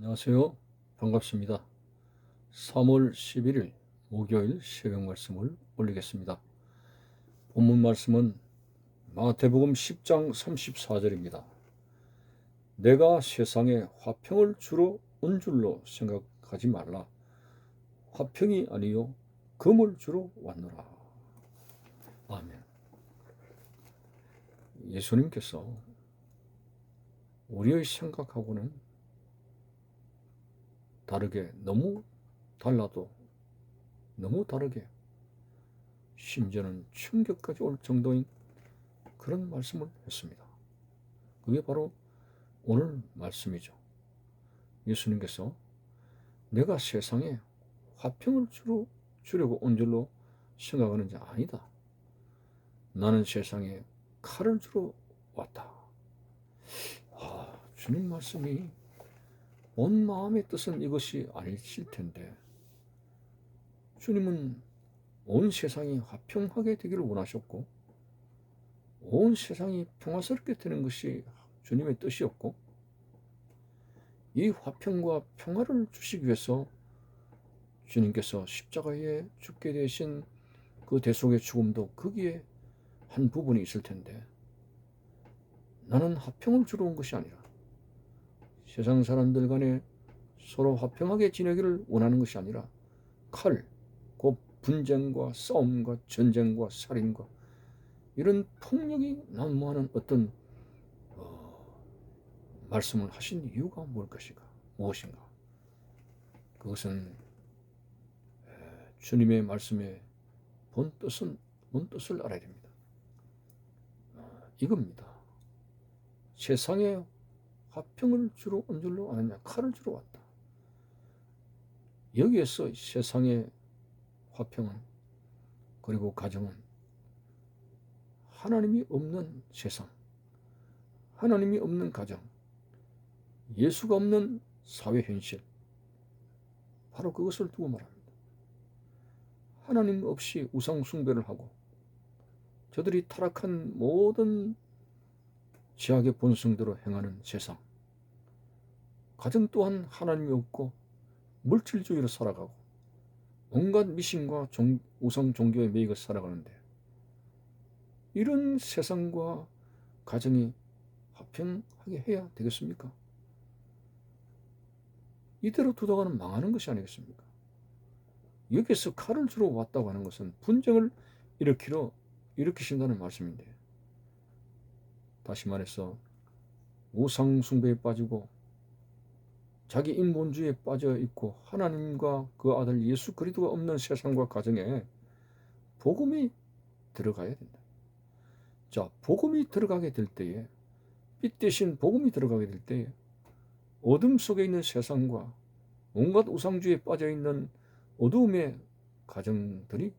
안녕하세요. 반갑습니다. 3월 11일 목요일 새벽 말씀을 올리겠습니다. 본문 말씀은 마태복음 10장 34절입니다. 내가 세상에 화평을 주러 온 줄로 생각하지 말라. 화평이 아니요 금을 주러 왔노라. 아멘. 예수님께서 우리의 생각하고는 다르게, 너무 달라도 너무 다르게, 심지어는 충격까지 올 정도인 그런 말씀을 했습니다. 그게 바로 오늘 말씀이죠. 예수님께서 내가 세상에 화평을 주려고 온 줄로 생각하는 자 아니다. 나는 세상에 칼을 주러 왔다. 주님 말씀이 온 마음의 뜻은 이것이 아니실 텐데, 주님은 온 세상이 화평하게 되기를 원하셨고, 온 세상이 평화스럽게 되는 것이 주님의 뜻이었고, 이 화평과 평화를 주시기 위해서 주님께서 십자가에 죽게 되신 그 대속의 죽음도 거기에 한 부분이 있을 텐데, 나는 화평을 주러 온 것이 아니라 세상 사람들 간에 서로 화평하게 지내기를 원하는 것이 아니라 칼, 곧 분쟁과 싸움과 전쟁과 살인과 이런 폭력이 난무하는 어떤 말씀을 하신 이유가 무엇인가? 그것은 주님의 말씀의 본 뜻을 알아야 됩니다. 이겁니다. 세상에 화평을 주러 온 줄로 아느냐, 칼을 주러 왔다. 여기에서 세상의 화평은, 그리고 가정은 하나님이 없는 세상, 하나님이 없는 가정, 예수가 없는 사회 현실, 바로 그것을 두고 말합니다. 하나님 없이 우상 숭배를 하고 저들이 타락한 모든 죄악의 본성대로 행하는 세상, 가정 또한 하나님이 없고 물질주의로 살아가고 온갖 미신과 우상 종교에 매이고 살아가는데, 이런 세상과 가정이 화평하게 해야 되겠습니까? 이대로 두다가는 망하는 것이 아니겠습니까? 여기서 칼을 주러 왔다고 하는 것은 분쟁을 일으키신다는 말씀인데, 다시 말해서 우상 숭배에 빠지고 자기 인본주의에 빠져 있고 하나님과 그 아들 예수 그리스도가 없는 세상과 가정에 복음이 들어가야 된다. 자, 복음이 들어가게 될 때에, 빛 대신 복음이 들어가게 될 때에 어둠 속에 있는 세상과 온갖 우상주의에 빠져 있는 어두움의 가정들이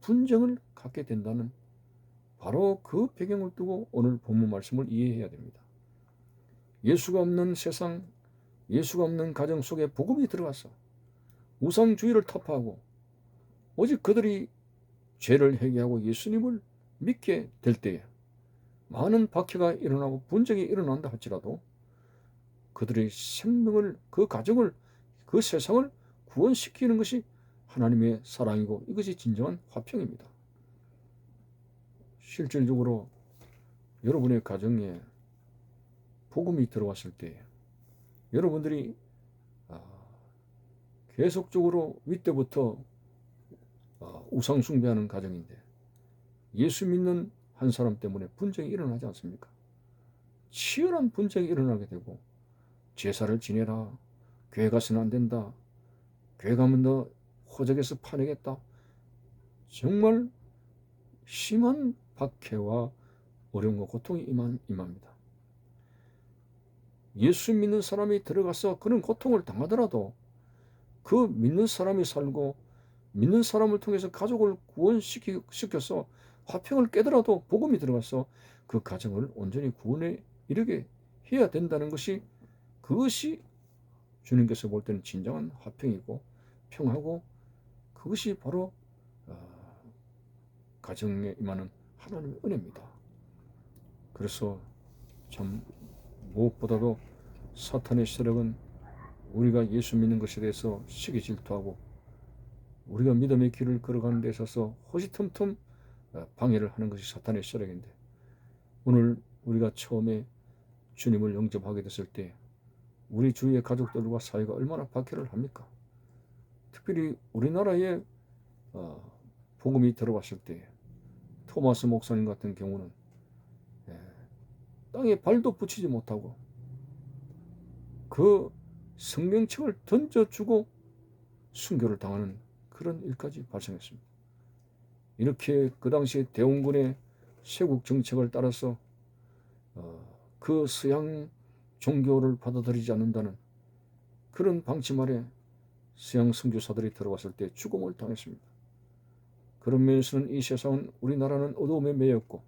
분쟁을 갖게 된다는, 바로 그 배경을 두고 오늘 본문 말씀을 이해해야 됩니다. 예수가 없는 세상, 예수가 없는 가정 속에 복음이 들어가서 우상주의를 타파하고 오직 그들이 죄를 회개하고 예수님을 믿게 될 때에 많은 박해가 일어나고 분쟁이 일어난다 할지라도 그들의 생명을, 그 가정을, 그 세상을 구원시키는 것이 하나님의 사랑이고, 이것이 진정한 화평입니다. 실질적으로 여러분의 가정에 복음이 들어왔을 때 여러분들이 계속적으로 윗때부터 우상 숭배하는 가정인데 예수 믿는 한 사람 때문에 분쟁이 일어나지 않습니까? 치열한 분쟁이 일어나게 되고, 제사를 지내라, 교회 가서는 안 된다, 교회 가면 너 호적에서 파내겠다, 정말 심한 박해와 어려움과 고통이 임합니다. 예수 믿는 사람이 들어가서 그런 고통을 당하더라도 그 믿는 사람이 살고 믿는 사람을 통해서 가족을 구원시켜서 화평을 깨더라도 복음이 들어가서 그 가정을 온전히 구원에 이르게 해야 된다는 것이, 그것이 주님께서 볼 때는 진정한 화평이고 평화고, 그것이 바로 가정에 임하는 하나님의 은혜입니다. 그래서 참 무엇보다도 사탄의 세력은 우리가 예수 믿는 것에 대해서 시기 질투하고 우리가 믿음의 길을 걸어가는 데 있어서 호시탐탐 방해를 하는 것이 사탄의 세력인데, 오늘 우리가 처음에 주님을 영접하게 됐을 때 우리 주위의 가족들과 사이가 얼마나 박해를 합니까? 특별히 우리나라에 복음이 들어왔을 때 토마스 목사님 같은 경우는 땅에 발도 붙이지 못하고 그 생명책을 던져주고 순교를 당하는 그런 일까지 발생했습니다. 이렇게 그 당시에 대원군의 쇄국 정책을 따라서 그 서양 종교를 받아들이지 않는다는 그런 방침 아래 서양 선교사들이 들어왔을 때 죽음을 당했습니다. 그런 면에서는 이 세상은, 우리나라는 어두움에 매였고,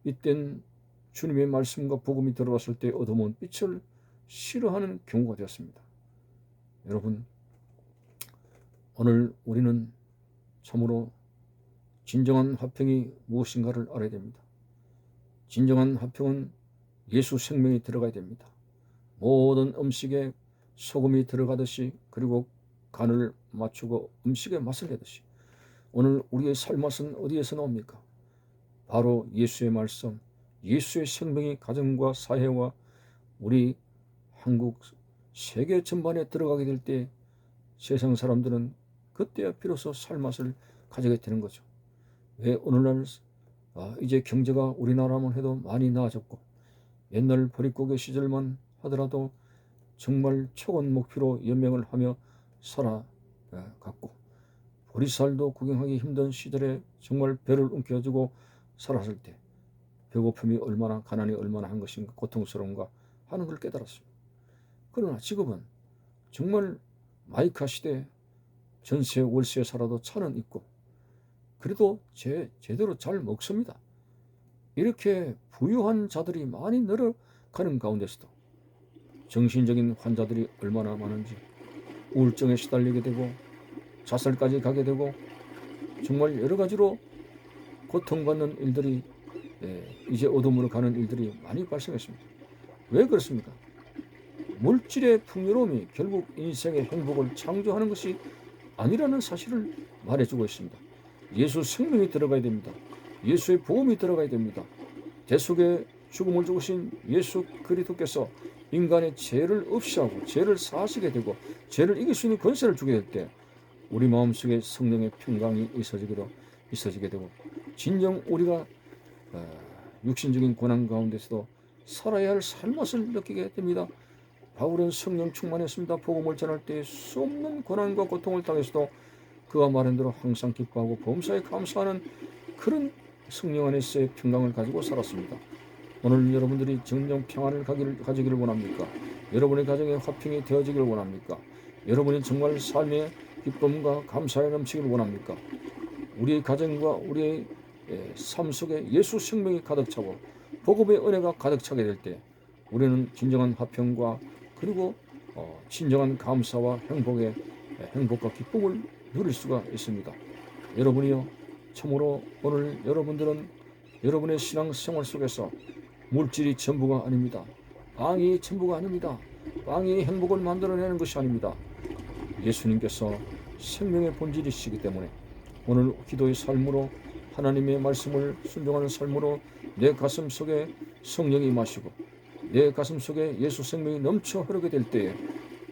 이땐 주님의 말씀과 복음이 들어왔을 때 어두운 빛을 싫어하는 경우가 되었습니다. 여러분, 오늘 우리는 참으로 진정한 화평이 무엇인가를 알아야 됩니다. 진정한 화평은 예수 생명이 들어가야 됩니다. 모든 음식에 소금이 들어가듯이, 그리고 간을 맞추고 음식에 맛을 내듯이, 오늘 우리의 살맛은 어디에서 나옵니까? 바로 예수의 말씀, 예수의 생명이 가정과 사회와 우리 한국, 세계 전반에 들어가게 될 때 세상 사람들은 그때야 비로소 살맛을 가지게 되는 거죠. 왜 오늘날 이제 경제가 우리나라만 해도 많이 나아졌고, 옛날 보릿고개 시절만 하더라도 정말 초건 목표로 연명을 하며 살아갔고, 보리쌀도 구경하기 힘든 시절에 정말 배를 움켜쥐고 살았을 때 배고픔이 얼마나, 가난이 얼마나 한 것인가, 고통스러운가 하는 걸 깨달았습니다. 그러나 지금은 정말 마이카 시대, 전세 월세 살아도 차는 있고, 그래도 제대로 잘 먹습니다. 이렇게 부유한 자들이 많이 늘어가는 가운데서도 정신적인 환자들이 얼마나 많은지, 우울증에 시달리게 되고 자살까지 가게 되고 정말 여러 가지로 고통받는 일들이, 이제 어둠으로 가는 일들이 많이 발생했습니다. 왜 그렇습니까? 물질의 풍요로움이 결국 인생의 행복을 창조하는 것이 아니라는 사실을 말해주고 있습니다. 예수 생명이 들어가야 됩니다. 예수의 복음이 들어가야 됩니다. 대속의 죽음을 죽으신 예수 그리스도께서 인간의 죄를 없이하고 죄를 사하시게 되고 죄를 이길 수 있는 권세를 주게 될 때 우리 마음속에 성령의 평강이 있어지게 되고, 진정 우리가 육신적인 고난 가운데서도 살아야 할 삶맛을 느끼게 됩니다. 바울은 성령 충만했습니다. 복음을 전할 때 수 없는 고난과 고통을 당해서도 그가 말한 대로 항상 기뻐하고 범사에 감사하는 그런 성령 안에서의 평강을 가지고 살았습니다. 오늘 여러분들이 정령 평안을 가지기를 원합니까? 여러분의 가정에 화평이 되어지기를 원합니까? 여러분이 정말 삶의 기쁨과 감사에 넘치기를 원합니까? 우리의 가정과 우리의 삶 속에 예수 생명이 가득 차고 복음의 은혜가 가득 차게 될 때 우리는 진정한 화평과, 그리고 진정한 감사와 행복과 기쁨을 누릴 수가 있습니다. 여러분이요, 참으로 오늘 여러분들은 여러분의 신앙생활 속에서 물질이 전부가 아닙니다. 빵이 전부가 아닙니다. 빵이 행복을 만들어내는 것이 아닙니다. 예수님께서 생명의 본질이시기 때문에 오늘 기도의 삶으로, 하나님의 말씀을 순종하는 삶으로 내 가슴 속에 성령이 임하시고 내 가슴 속에 예수 생명이 넘쳐 흐르게 될 때에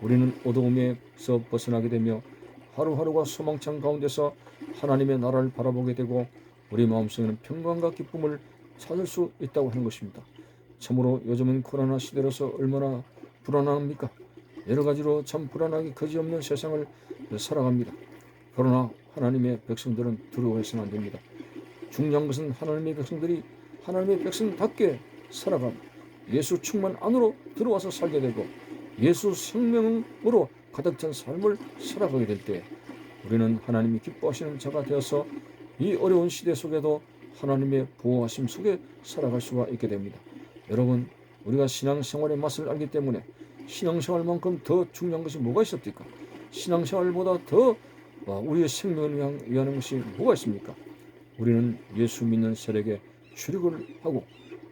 우리는 어두움에서 벗어나게 되며 하루하루가 소망창 가운데서 하나님의 나라를 바라보게 되고 우리 마음속에는 평강과 기쁨을 찾을 수 있다고 하는 것입니다. 참으로 요즘은 코로나 시대로서 얼마나 불안합니까? 여러 가지로 참 불안하기 그지없는 세상을 살아갑니다. 그러나 하나님의 백성들은 두려워해서는 안 됩니다. 중요한 것은 하나님의 백성들이 하나님의 백성답게 살아가며 예수 충만 안으로 들어와서 살게 되고 예수 생명으로 가득 찬 삶을 살아가게 될 때 우리는 하나님이 기뻐하시는 자가 되어서 이 어려운 시대 속에도 하나님의 보호하심 속에 살아갈 수가 있게 됩니다. 여러분, 우리가 신앙생활의 맛을 알기 때문에 신앙생활만큼 더 중요한 것이 뭐가 있습니까? 신앙생활보다 더 우리의 생명을 위하는 것이 뭐가 있습니까? 우리는 예수 믿는 세력에 출입을 하고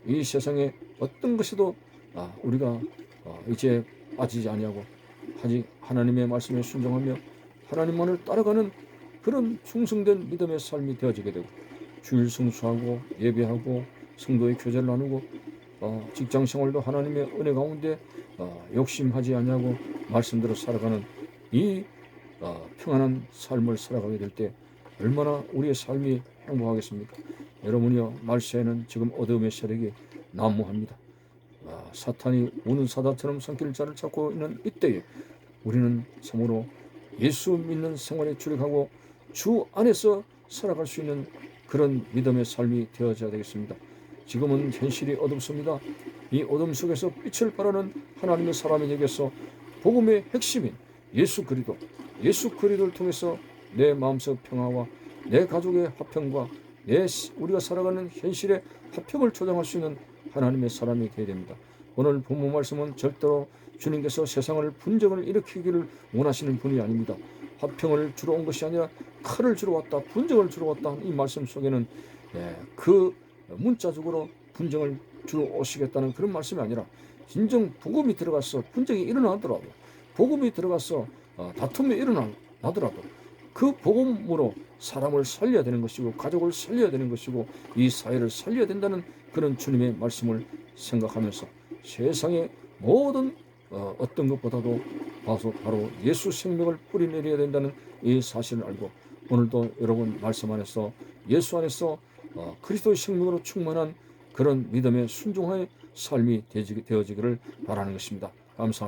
이 세상에 어떤 것에도 우리가 이제 빠지지 아니하고 하나님의 말씀에 순종하며 하나님만을 따라가는 그런 충성된 믿음의 삶이 되어지게 되고, 주일 성수하고 예배하고 성도의 교제를 나누고 직장 생활도 하나님의 은혜 가운데 욕심하지 아니하고 말씀대로 살아가는 이 평안한 삶을 살아가게 될 때 얼마나 우리의 삶이 행복하겠습니까? 여러분이여, 말세에는 지금 어둠의 세력이 난무합니다. 사탄이 우는 사자처럼 성길 자를 찾고 있는 이때에 우리는 참으로 예수 믿는 생활에 주력하고 주 안에서 살아갈 수 있는 그런 믿음의 삶이 되어져야 되겠습니다. 지금은 현실이 어둡습니다. 이 어둠 속에서 빛을 발하는 하나님의 사람에게서 복음의 핵심인 예수 그리스도를 통해서 내 마음속 평화와 내 가족의 화평과 우리가 살아가는 현실의 화평을 조장할 수 있는 하나님의 사람이 되어야 됩니다. 오늘 본문 말씀은 절대로 주님께서 세상을 분쟁을 일으키기를 원하시는 분이 아닙니다. 화평을 주러 온 것이 아니라 칼을 주러 왔다, 분쟁을 주러 왔다. 이 말씀 속에는 그 문자적으로 분쟁을 주러 오시겠다는 그런 말씀이 아니라, 진정 복음이 들어가서 분쟁이 일어나더라도, 복음이 들어가서 다툼이 일어나더라도 그 복음으로 사람을 살려야 되는 것이고, 가족을 살려야 되는 것이고, 이 사회를 살려야 된다는 그런 주님의 말씀을 생각하면서 세상의 모든 어떤 것보다도 바로 예수 생명을 뿌리내려야 된다는 이 사실을 알고, 오늘도 여러분 말씀 안에서 예수 안에서 그리스도의 생명으로 충만한 그런 믿음의 순종의 삶이 되어지기를 바라는 것입니다. 감사합니다.